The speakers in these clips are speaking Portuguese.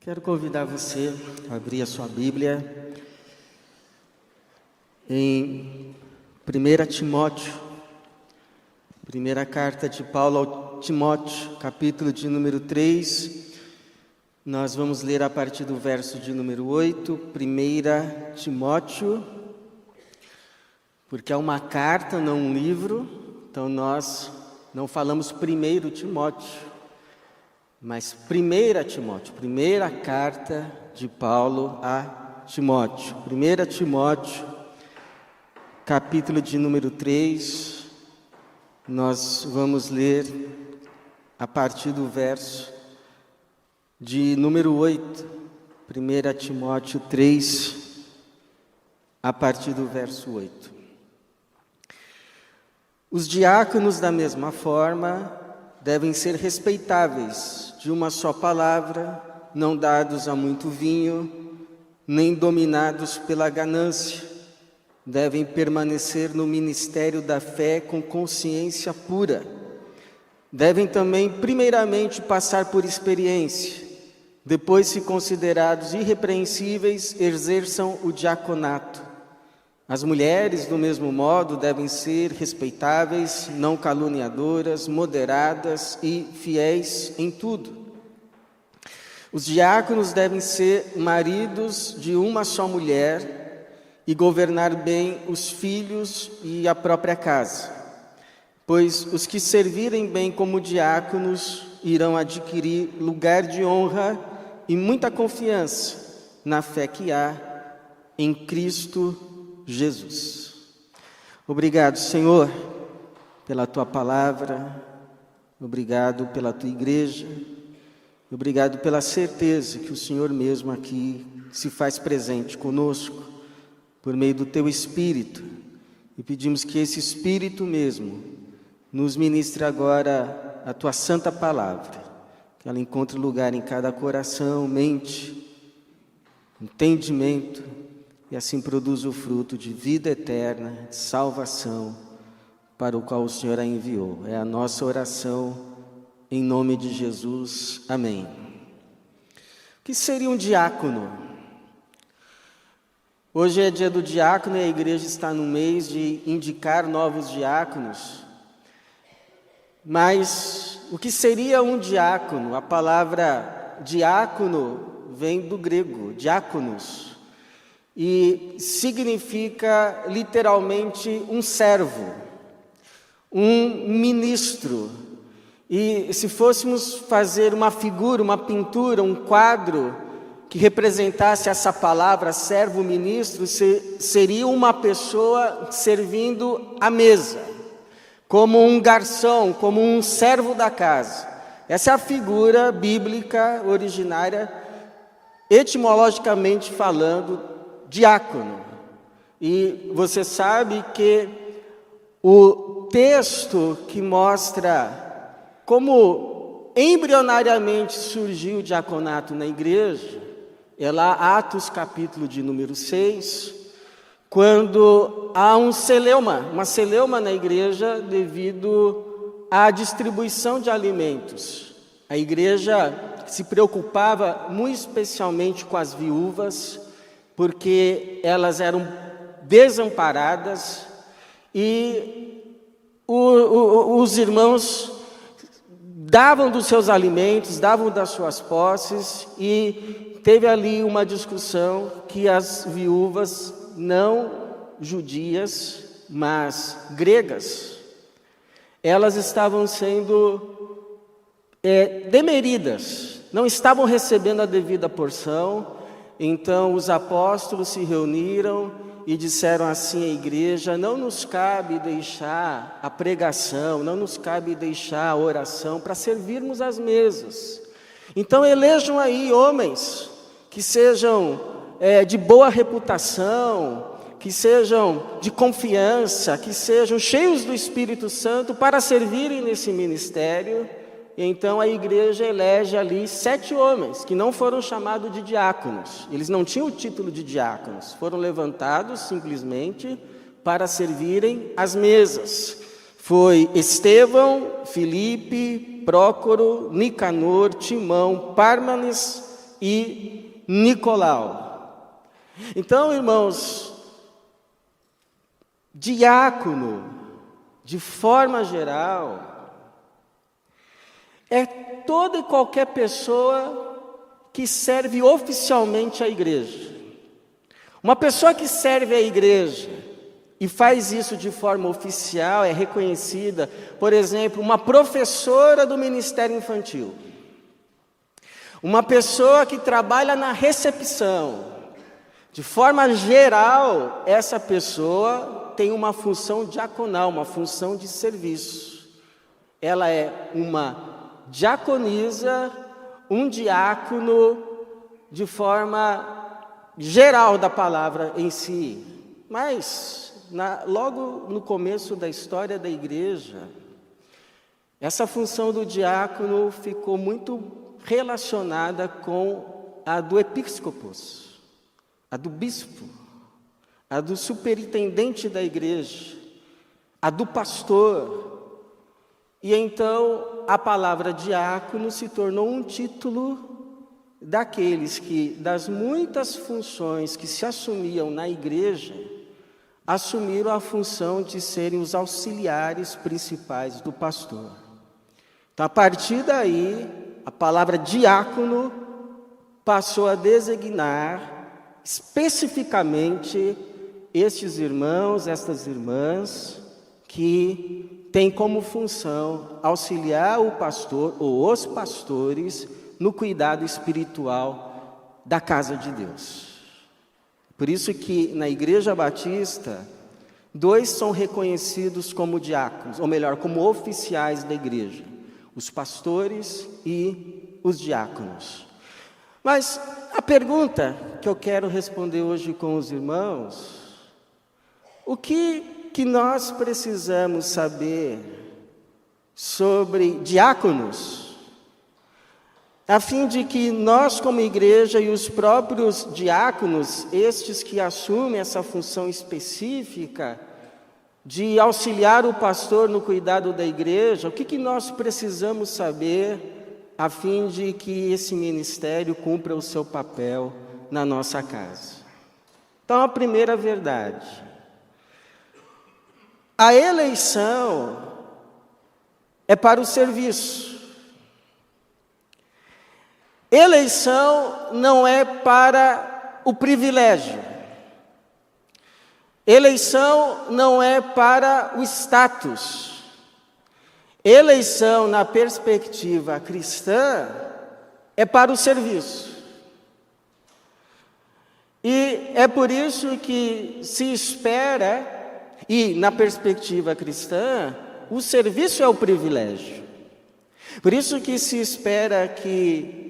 Quero convidar você a abrir a sua Bíblia em 1 Timóteo, primeira carta de Paulo ao Timóteo, capítulo de número 3. Nós vamos ler a partir do verso de número 8, 1 Timóteo, porque é uma carta, não um livro, então nós não falamos 1 Timóteo, mas 1 Timóteo, primeira carta de Paulo a Timóteo. 1 Timóteo, capítulo de número 3, nós vamos ler a partir do verso de número 8. 1 Timóteo 3, a partir do verso 8. Os diáconos, da mesma forma, devem ser respeitáveis, de uma só palavra, não dados a muito vinho, nem dominados pela ganância. Devem permanecer no ministério da fé com consciência pura. Devem também, primeiramente, passar por experiência. Depois, se considerados irrepreensíveis, exerçam o diaconato. As mulheres, do mesmo modo, devem ser respeitáveis, não caluniadoras, moderadas e fiéis em tudo. Os diáconos devem ser maridos de uma só mulher e governar bem os filhos e a própria casa, pois os que servirem bem como diáconos irão adquirir lugar de honra e muita confiança na fé que há em Cristo Jesus. Obrigado, Senhor, pela Tua palavra, obrigado pela Tua igreja, obrigado pela certeza que o Senhor mesmo aqui se faz presente conosco, por meio do Teu Espírito, e pedimos que esse Espírito mesmo nos ministre agora a Tua santa palavra, que ela encontre lugar em cada coração, mente, entendimento, e assim produz o fruto de vida eterna, de salvação, para o qual o Senhor a enviou. É a nossa oração, em nome de Jesus. Amém. O que seria um diácono? Hoje é dia do diácono e a igreja está no mês de indicar novos diáconos. Mas o que seria um diácono? A palavra diácono vem do grego, diáconos, e significa literalmente um servo, um ministro. E se fôssemos fazer uma figura, uma pintura, um quadro que representasse essa palavra servo, ministro, seria uma pessoa servindo à mesa, como um garçom, como um servo da casa. Essa é a figura bíblica originária, etimologicamente falando, diácono. E você sabe que o texto que mostra como embrionariamente surgiu o diaconato na igreja é lá Atos capítulo de número 6, quando há uma celeuma na igreja devido à distribuição de alimentos. A igreja se preocupava muito especialmente com as viúvas, porque elas eram desamparadas e os irmãos davam dos seus alimentos, davam das suas posses, e teve ali uma discussão que as viúvas não judias, mas gregas, elas estavam sendo demeridas, não estavam recebendo a devida porção. Então os apóstolos se reuniram e disseram assim à igreja: não nos cabe deixar a pregação, não nos cabe deixar a oração para servirmos as mesas. Então elejam aí homens que sejam de boa reputação, que sejam de confiança, que sejam cheios do Espírito Santo para servirem nesse ministério. E então a igreja elege ali 7 homens que não foram chamados de diáconos. Eles não tinham o título de diáconos, foram levantados simplesmente para servirem as mesas. Foi Estevão, Filipe, Prócoro, Nicanor, Timão, Pármenas e Nicolau. Então, irmãos, diácono, de forma geral, é toda e qualquer pessoa que serve oficialmente a igreja. Uma pessoa que serve a igreja e faz isso de forma oficial, é reconhecida, por exemplo, uma professora do Ministério Infantil, uma pessoa que trabalha na recepção. De forma geral, essa pessoa tem uma função diaconal, uma função de serviço. Ela é uma diaconisa, um diácono, de forma geral da palavra em si. Mas, logo no começo da história da igreja, essa função do diácono ficou muito relacionada com a do episcopos, a do bispo, a do superintendente da igreja, a do pastor. E então a palavra diácono se tornou um título daqueles que, das muitas funções que se assumiam na igreja, assumiram a função de serem os auxiliares principais do pastor. Então, a partir daí, a palavra diácono passou a designar especificamente estes irmãos, estas irmãs, que têm como função auxiliar o pastor ou os pastores no cuidado espiritual da casa de Deus. Por isso que na Igreja Batista, 2 são reconhecidos como diáconos, ou melhor, como oficiais da igreja: os pastores e os diáconos. Mas a pergunta que eu quero responder hoje com os irmãos: o que nós precisamos saber sobre diáconos, a fim de que nós, como igreja, e os próprios diáconos, estes que assumem essa função específica de auxiliar o pastor no cuidado da igreja, o que nós precisamos saber a fim de que esse ministério cumpra o seu papel na nossa casa? Então, a primeira verdade: a eleição é para o serviço. Eleição não é para o privilégio. Eleição não é para o status. Eleição, na perspectiva cristã, é para o serviço. E é por isso que se espera, e na perspectiva cristã, o serviço é o privilégio. Por isso que se espera que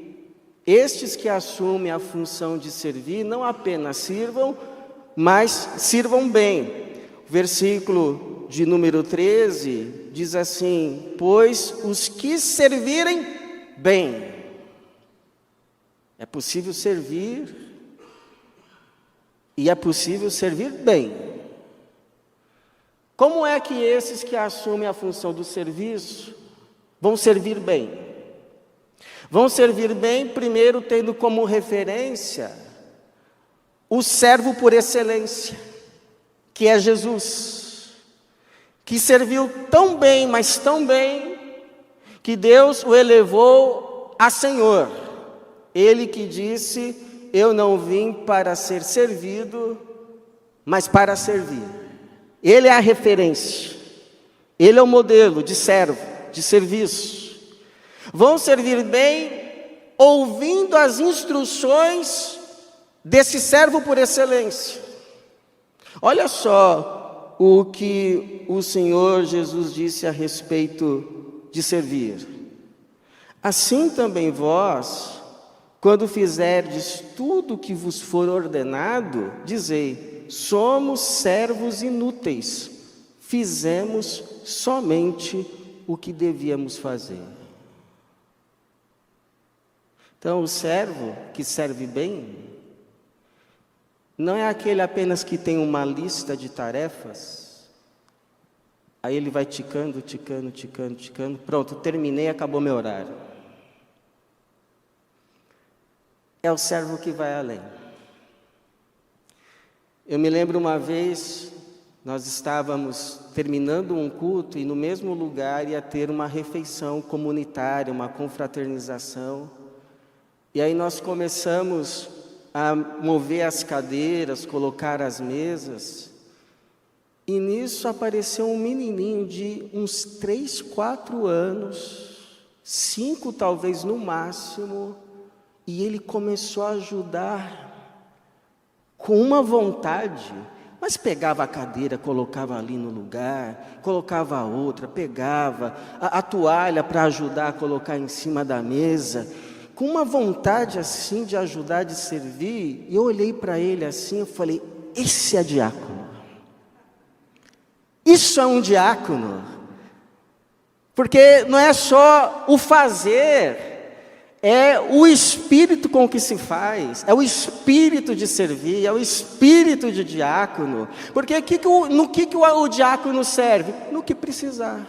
estes que assumem a função de servir não apenas sirvam, mas sirvam bem. O versículo de número 13 diz assim: pois os que servirem bem. É possível servir, e é possível servir bem. Como é que esses que assumem a função do serviço vão servir bem? Vão servir bem, primeiro, tendo como referência o servo por excelência, que é Jesus, que serviu tão bem, mas tão bem, que Deus o elevou a Senhor. Ele que disse: eu não vim para ser servido, mas para servir. Ele é a referência, ele é o modelo de servo, de serviço. Vão servir bem ouvindo as instruções desse servo por excelência. Olha só o que o Senhor Jesus disse a respeito de servir: assim também vós, quando fizerdes tudo o que vos for ordenado, dizei: somos servos inúteis, fizemos somente o que devíamos fazer. Então, o servo que serve bem não é aquele apenas que tem uma lista de tarefas, aí ele vai ticando, pronto, terminei, acabou meu horário. é o servo que vai além. Eu me lembro uma vez, nós estávamos terminando um culto e no mesmo lugar ia ter uma refeição comunitária, uma confraternização. E aí nós começamos a mover as cadeiras, colocar as mesas. E nisso apareceu um menininho de uns 3, 4 anos, 5 talvez no máximo, e ele começou a ajudar com uma vontade, mas pegava a cadeira, colocava ali no lugar, colocava a outra, pegava a toalha para ajudar a colocar em cima da mesa, com uma vontade assim de ajudar, de servir. E eu olhei para ele assim, eu falei, esse é diácono. Isso é um diácono. Porque não é só o fazer, é o espírito com que se faz, é o espírito de servir, é o espírito de diácono. Porque no que o diácono serve? No que precisar.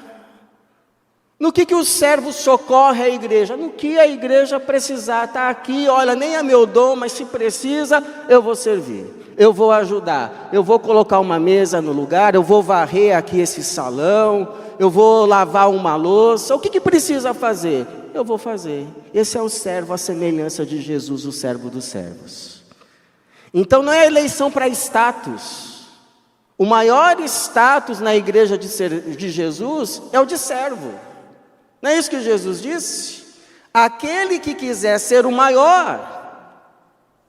No que o servo socorre a igreja? No que a igreja precisar. Está aqui, olha, nem é meu dom, mas se precisa, eu vou servir, eu vou ajudar, eu vou colocar uma mesa no lugar, eu vou varrer aqui esse salão, eu vou lavar uma louça. O que precisa fazer? Eu vou fazer. Esse é o servo, a semelhança de Jesus, o servo dos servos. Então não é eleição para status. O maior status na igreja de Jesus é o de servo. Não é isso que Jesus disse? Aquele que quiser ser o maior,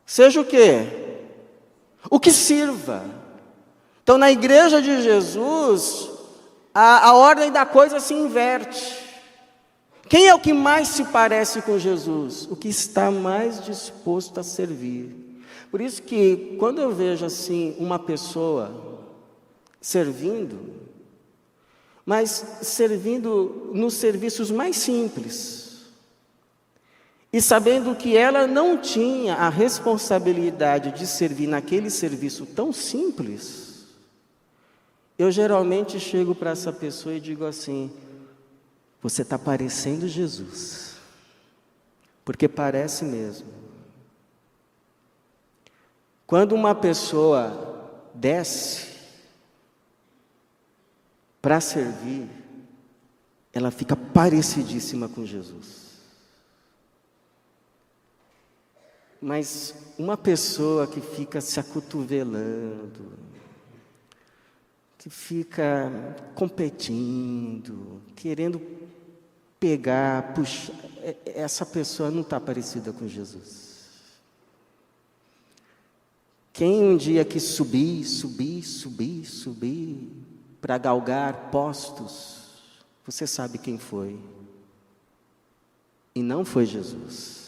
seja o quê? O que sirva. Então na igreja de Jesus, a ordem da coisa se inverte. Quem é o que mais se parece com Jesus? O que está mais disposto a servir. Por isso que quando eu vejo assim uma pessoa servindo, mas servindo nos serviços mais simples, e sabendo que ela não tinha a responsabilidade de servir naquele serviço tão simples, eu geralmente chego para essa pessoa e digo assim, você está parecendo Jesus, porque parece mesmo. Quando uma pessoa desce para servir, ela fica parecidíssima com Jesus. Mas uma pessoa que fica se acotovelando, que fica competindo, querendo pegar, puxar, essa pessoa não está parecida com Jesus. Quem um dia quis subir para galgar postos, você sabe quem foi. E não foi Jesus.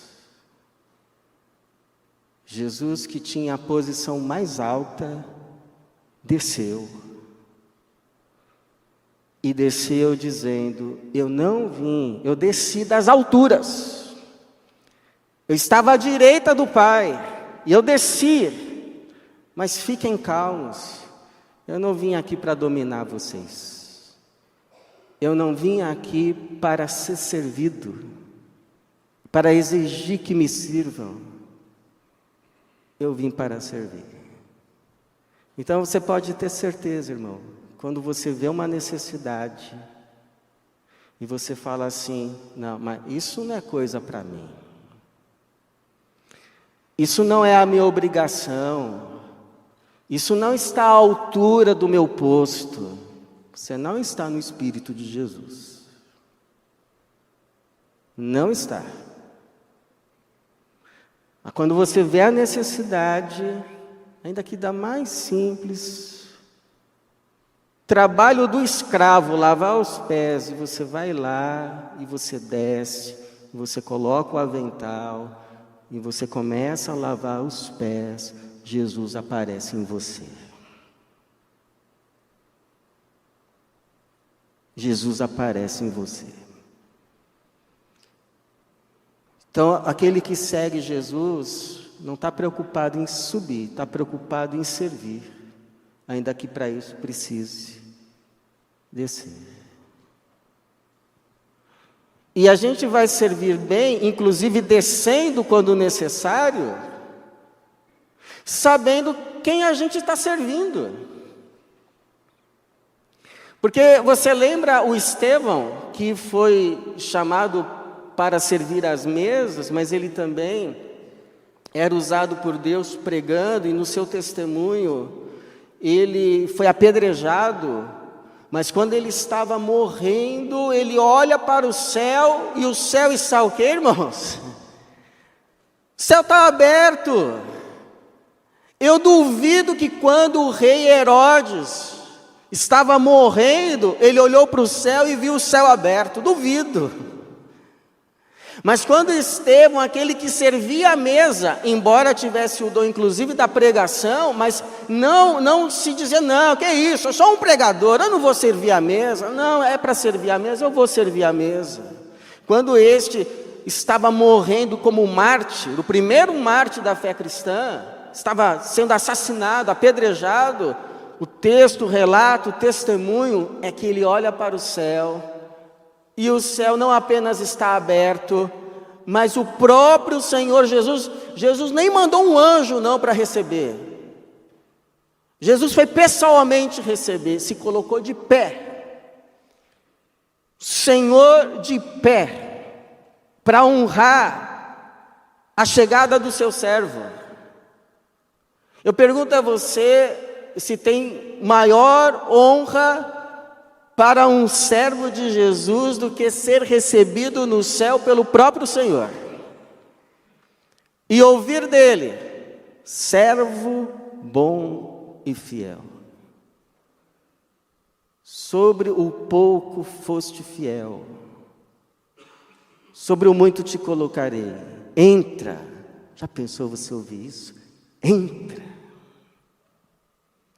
Jesus, que tinha a posição mais alta, desceu. E desceu dizendo, eu desci das alturas. Eu estava à direita do Pai, e eu desci. Mas fiquem calmos, eu não vim aqui para dominar vocês. Eu não vim aqui para ser servido, para exigir que me sirvam. Eu vim para servir. Então você pode ter certeza, irmão, quando você vê uma necessidade e você fala assim, não, mas isso não é coisa para mim. Isso não é a minha obrigação. Isso não está à altura do meu posto. Você não está no Espírito de Jesus. Não está. Mas quando você vê a necessidade, ainda que da mais simples, trabalho do escravo, lavar os pés, e você vai lá, e você desce, e você coloca o avental, e você começa a lavar os pés, Jesus aparece em você. Jesus aparece em você. Então, aquele que segue Jesus não está preocupado em subir, está preocupado em servir, ainda que para isso precise descer. E a gente vai servir bem, inclusive descendo quando necessário, sabendo quem a gente está servindo. Porque você lembra o Estevão, que foi chamado para servir às mesas, mas ele também era usado por Deus pregando, e no seu testemunho ele foi apedrejado. Mas quando ele estava morrendo, ele olha para o céu, e o céu está o quê, irmãos? O céu está aberto. Eu duvido que quando o rei Herodes estava morrendo, ele olhou para o céu e viu o céu aberto. Duvido. Mas quando Estevão, aquele que servia a mesa, embora tivesse o dom inclusive da pregação, mas não se dizia, não, que isso, eu sou um pregador, eu não vou servir a mesa. Não, é para servir a mesa, eu vou servir a mesa. Quando este estava morrendo como mártir, o primeiro mártir da fé cristã, estava sendo assassinado, apedrejado, o texto, o relato, o testemunho é que ele olha para o céu, e o céu não apenas está aberto, mas o próprio Senhor Jesus nem mandou um anjo não para receber. Jesus foi pessoalmente receber, se colocou de pé. Senhor de pé, para honrar a chegada do seu servo. Eu pergunto a você se tem maior honra para um servo de Jesus do que ser recebido no céu pelo próprio Senhor e ouvir dele: servo bom e fiel, sobre o pouco foste fiel, sobre o muito te colocarei, entra. Já pensou você ouvir isso?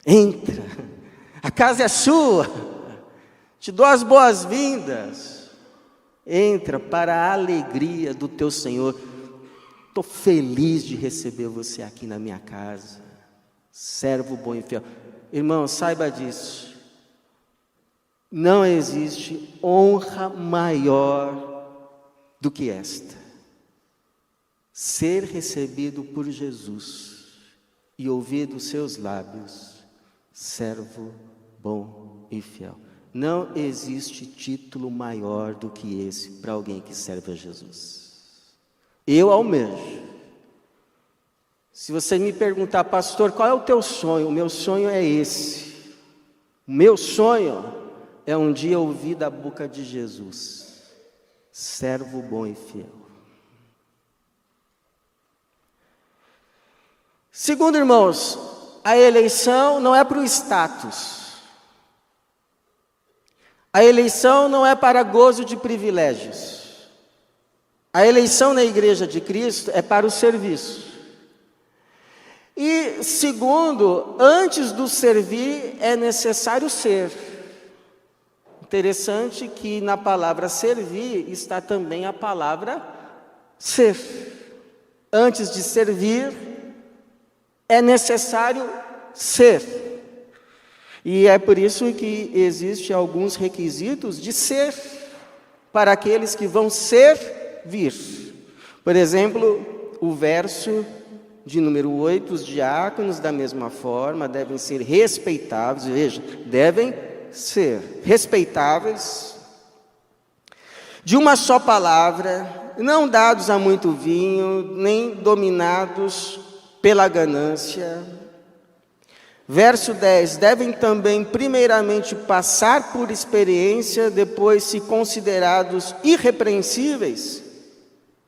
Entra, a casa é sua, te dou as boas-vindas, entra para a alegria do teu Senhor. Estou feliz de receber você aqui na minha casa, servo bom e fiel. Irmão, saiba disso, não existe honra maior do que esta: ser recebido por Jesus e ouvir dos seus lábios: servo bom e fiel. Não existe título maior do que esse para alguém que serve a Jesus. Eu almejo. Se você me perguntar, pastor, qual é o teu sonho? O meu sonho é esse. O meu sonho é um dia ouvir da boca de Jesus: servo bom e fiel. Segundo, irmãos, a eleição não é para o status. A eleição não é para gozo de privilégios. A eleição na igreja de Cristo é para o serviço. E segundo, antes do servir é necessário ser. Interessante que na palavra servir está também a palavra ser. Antes de servir é necessário ser. E é por isso que existem alguns requisitos de ser para aqueles que vão servir. Por exemplo, o verso de número 8, os diáconos da mesma forma devem ser respeitáveis, veja, devem ser respeitáveis, de uma só palavra, não dados a muito vinho, nem dominados pela ganância. Verso 10, devem também primeiramente passar por experiência, depois se considerados irrepreensíveis,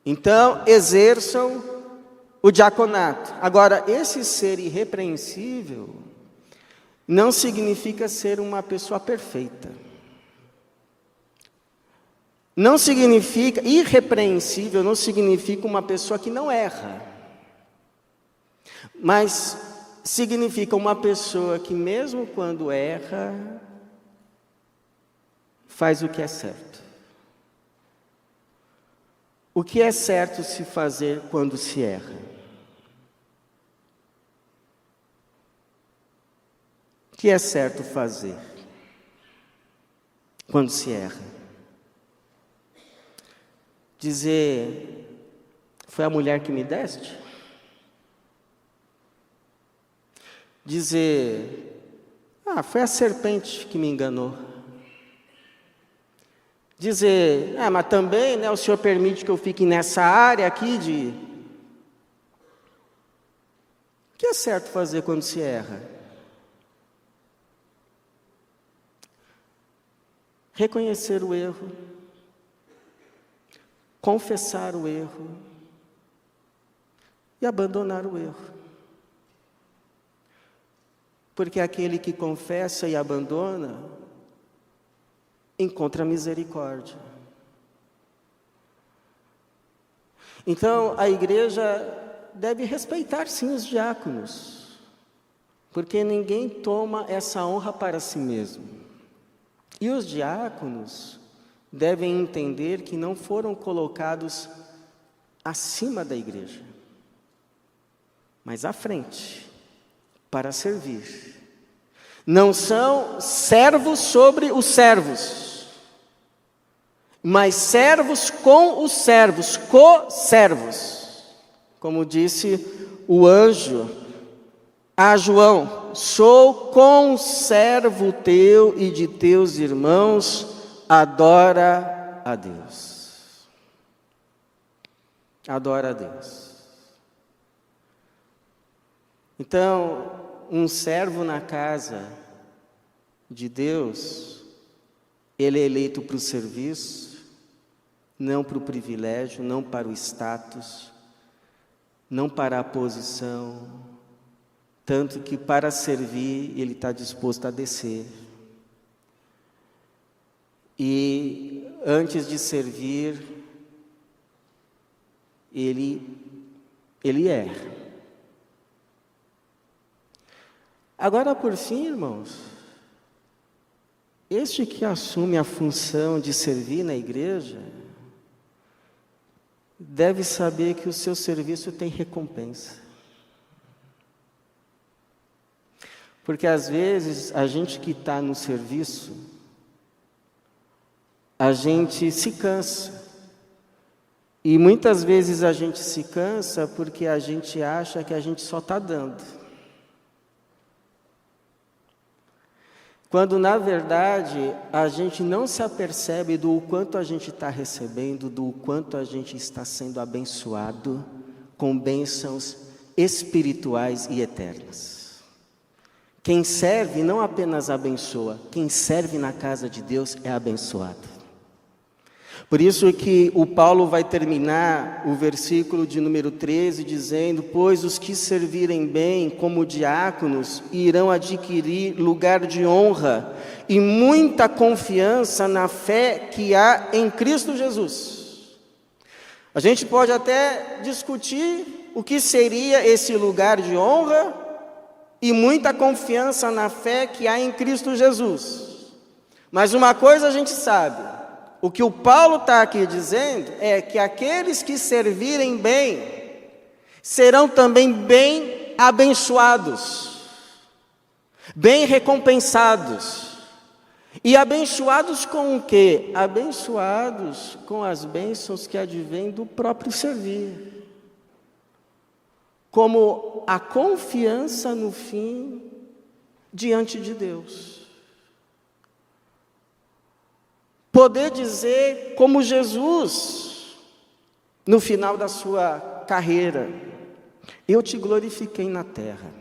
então exerçam o diaconato. Agora, esse ser irrepreensível não significa ser uma pessoa perfeita. Não significa, irrepreensível não significa uma pessoa que não erra, mas significa uma pessoa que mesmo quando erra, faz o que é certo. O que é certo se fazer quando se erra? O que é certo fazer quando se erra? Dizer, foi a mulher que me deste? Dizer, foi a serpente que me enganou. Dizer, mas também, o Senhor permite que eu fique nessa área aqui de... O que é certo fazer quando se erra? Reconhecer o erro, confessar o erro e abandonar o erro. Porque aquele que confessa e abandona, encontra misericórdia. Então, a igreja deve respeitar sim os diáconos, porque ninguém toma essa honra para si mesmo. E os diáconos devem entender que não foram colocados acima da igreja, mas à frente, para servir. Não são servos sobre os servos, mas servos com os servos, co-servos. Como disse o anjo a João, sou conservo teu e de teus irmãos, adora a Deus. Adora a Deus. Então, um servo na casa de Deus, ele é eleito para o serviço, não para o privilégio, não para o status, não para a posição, tanto que para servir ele está disposto a descer. E antes de servir, ele erra. Agora, por fim, irmãos, este que assume a função de servir na igreja, deve saber que o seu serviço tem recompensa. Porque às vezes, a gente que está no serviço, a gente se cansa. E muitas vezes a gente se cansa porque a gente acha que a gente só está dando. Quando, na verdade, a gente não se apercebe do quanto a gente está recebendo, do quanto a gente está sendo abençoado com bênçãos espirituais e eternas. Quem serve não apenas abençoa, quem serve na casa de Deus é abençoado. Por isso que o Paulo vai terminar o versículo de número 13 dizendo: pois os que servirem bem como diáconos irão adquirir lugar de honra e muita confiança na fé que há em Cristo Jesus. A gente pode até discutir o que seria esse lugar de honra e muita confiança na fé que há em Cristo Jesus. Mas uma coisa a gente sabe, o que o Paulo está aqui dizendo é que aqueles que servirem bem serão também bem abençoados, bem recompensados. E abençoados com o quê? Abençoados com as bênçãos que advêm do próprio servir. Como a confiança no fim diante de Deus. Poder dizer como Jesus, no final da sua carreira: eu te glorifiquei na terra,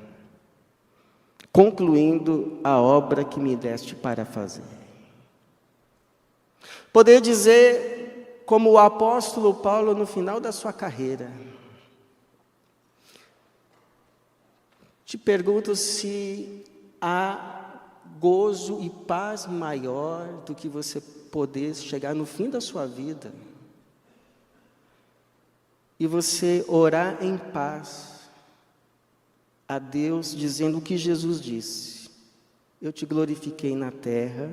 concluindo a obra que me deste para fazer. Poder dizer como o apóstolo Paulo no final da sua carreira: te pergunto se há gozo e paz maior do que você poder chegar no fim da sua vida e você orar em paz a Deus, dizendo o que Jesus disse: eu te glorifiquei na terra,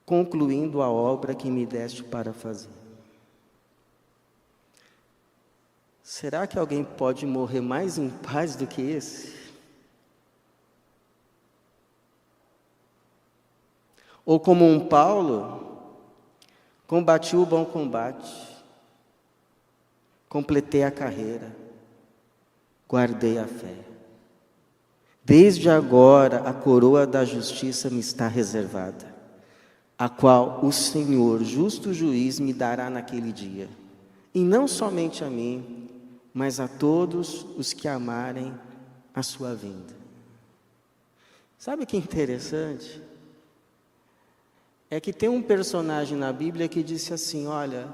concluindo a obra que me deste para fazer. Será que alguém pode morrer mais em paz do que esse? Ou como um Paulo, combati o bom combate, completei a carreira, guardei a fé. Desde agora a coroa da justiça me está reservada, a qual o Senhor, justo juiz, me dará naquele dia. E não somente a mim, mas a todos os que amarem a sua vinda. Sabe o que é interessante? É que tem um personagem na Bíblia que disse assim: olha,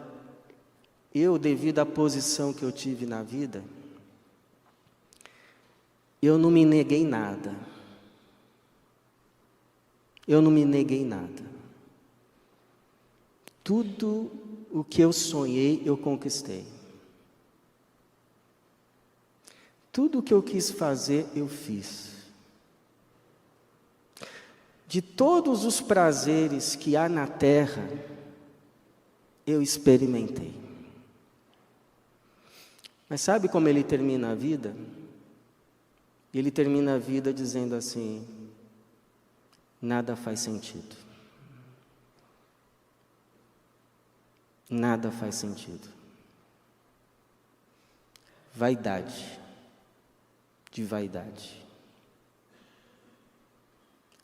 eu, devido à posição que eu tive na vida, eu não me neguei nada. Eu não me neguei nada. Tudo o que eu sonhei, eu conquistei. Tudo o que eu quis fazer, eu fiz. De todos os prazeres que há na terra, eu experimentei. Mas sabe como ele termina a vida? Ele termina a vida dizendo assim: nada faz sentido. Nada faz sentido. Vaidade, de vaidade.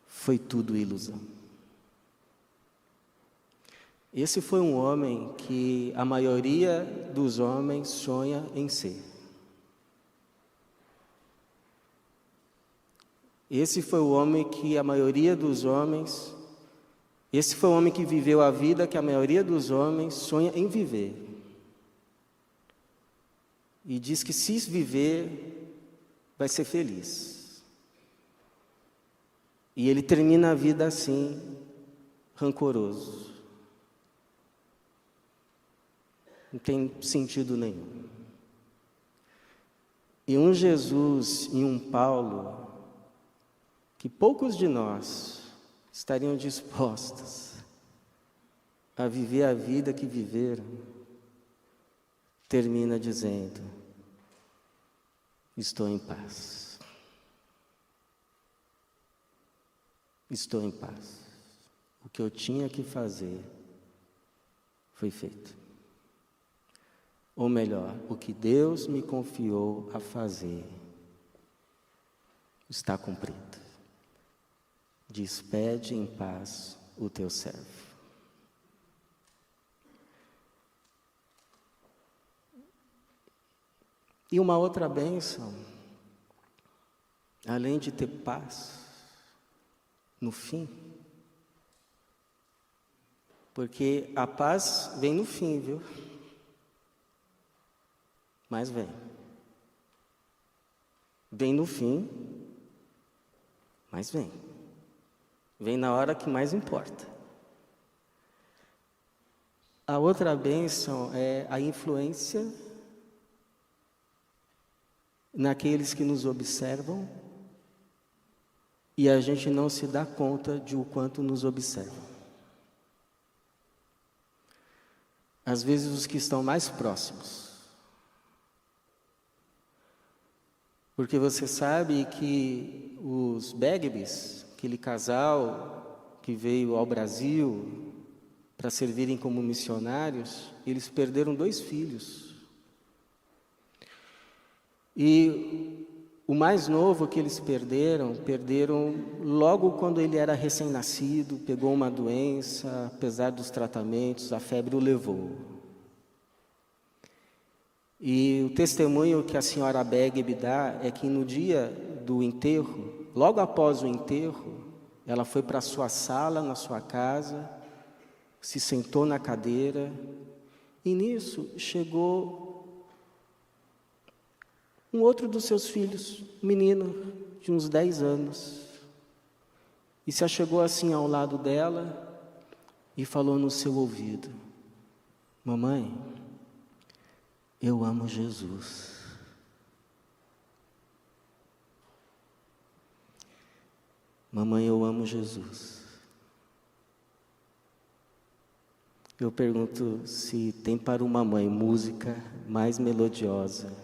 Foi tudo ilusão. Esse foi um homem que a maioria dos homens sonha em ser. Esse foi o homem que a maioria dos homens, esse foi o homem que viveu a vida que a maioria dos homens sonha em viver. E diz que se viver, vai ser feliz. E ele termina a vida assim, rancoroso. Não tem sentido nenhum. E um Jesus e um Paulo, que poucos de nós estariam dispostos a viver a vida que viveram, termina dizendo: estou em paz. Estou em paz. O que eu tinha que fazer foi feito. Ou melhor, o que Deus me confiou a fazer está cumprido. Despede em paz o teu servo. E uma outra bênção, além de ter paz no fim, porque a paz vem no fim, viu? Mas vem. Vem no fim, mas vem. Vem na hora que mais importa. A outra bênção é a influência naqueles que nos observam e a gente não se dá conta de o quanto nos observam. Às vezes os que estão mais próximos. Porque você sabe que os Begbys, aquele casal que veio ao Brasil para servirem como missionários, eles perderam 2 filhos. E o mais novo que eles perderam logo quando ele era recém-nascido, pegou uma doença, apesar dos tratamentos, a febre o levou. E o testemunho que a senhora Begby dá é que no dia do enterro, logo após o enterro, ela foi para a sua sala, na sua casa, se sentou na cadeira, e nisso chegou um outro dos seus filhos, um menino de uns 10 anos, e se achegou assim ao lado dela e falou no seu ouvido: mamãe, eu amo Jesus. Mamãe, eu amo Jesus. Eu pergunto se tem para uma mãe música mais melodiosa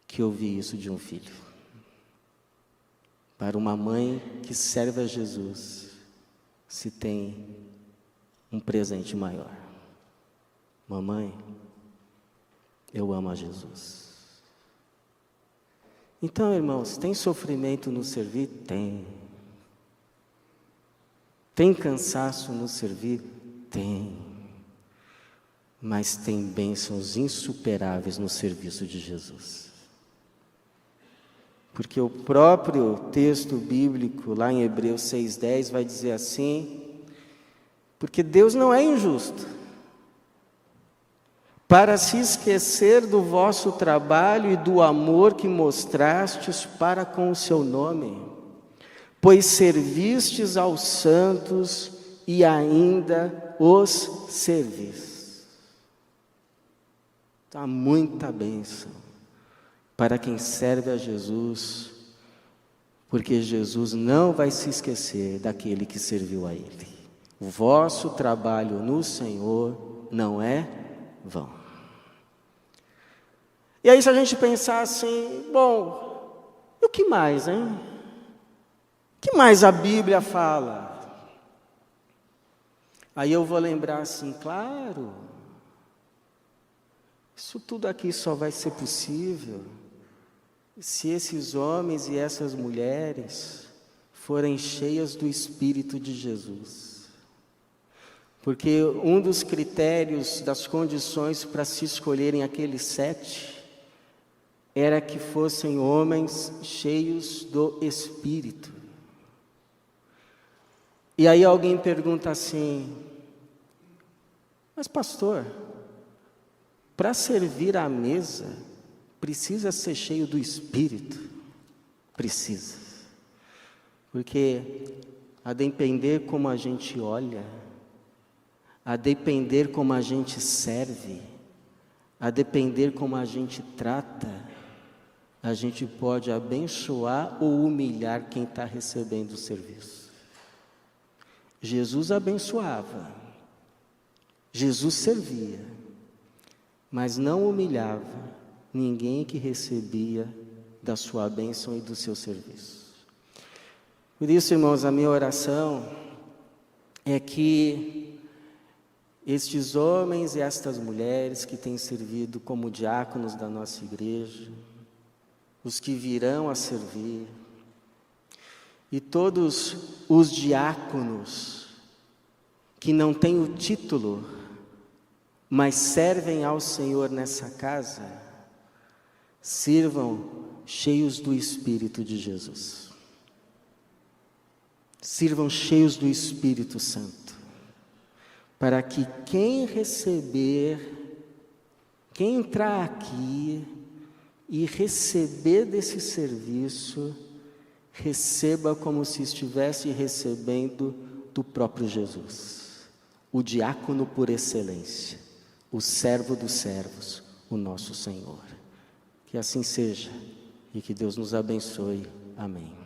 que ouvir isso de um filho. Para uma mãe que serve a Jesus, se tem um presente maior. Mamãe, eu amo a Jesus. Então, irmãos, tem sofrimento no servir? Tem. Tem cansaço no servir? Tem. Mas tem bênçãos insuperáveis no serviço de Jesus. Porque o próprio texto bíblico, lá em Hebreus 6,10, vai dizer assim: porque Deus não é injusto, para se esquecer do vosso trabalho e do amor que mostrastes para com o seu nome, pois servistes aos santos e ainda os servis. Há muita bênção para quem serve a Jesus, porque Jesus não vai se esquecer daquele que serviu a Ele. O vosso trabalho no Senhor não é vão. E aí, se a gente pensar assim, bom, e o que mais, hein? O que mais a Bíblia fala? Aí eu vou lembrar assim, claro, isso tudo aqui só vai ser possível se esses homens e essas mulheres forem cheias do Espírito de Jesus. Porque um dos critérios, das condições para se escolherem aqueles 7, era que fossem homens cheios do Espírito. E aí alguém pergunta assim, mas pastor, para servir à mesa, precisa ser cheio do Espírito? Precisa. Porque a depender como a gente olha, a depender como a gente serve, a depender como a gente trata, a gente pode abençoar ou humilhar quem está recebendo o serviço. Jesus abençoava, Jesus servia, mas não humilhava ninguém que recebia da sua bênção e do seu serviço. Por isso, irmãos, a minha oração é que estes homens e estas mulheres que têm servido como diáconos da nossa igreja, os que virão a servir, e todos os diáconos que não têm o título, mas servem ao Senhor nessa casa, sirvam cheios do Espírito de Jesus. Sirvam cheios do Espírito Santo, para que quem receber, quem entrar aqui e receber desse serviço, receba como se estivesse recebendo do próprio Jesus, o diácono por excelência, o servo dos servos, o nosso Senhor. Que assim seja e que Deus nos abençoe. Amém.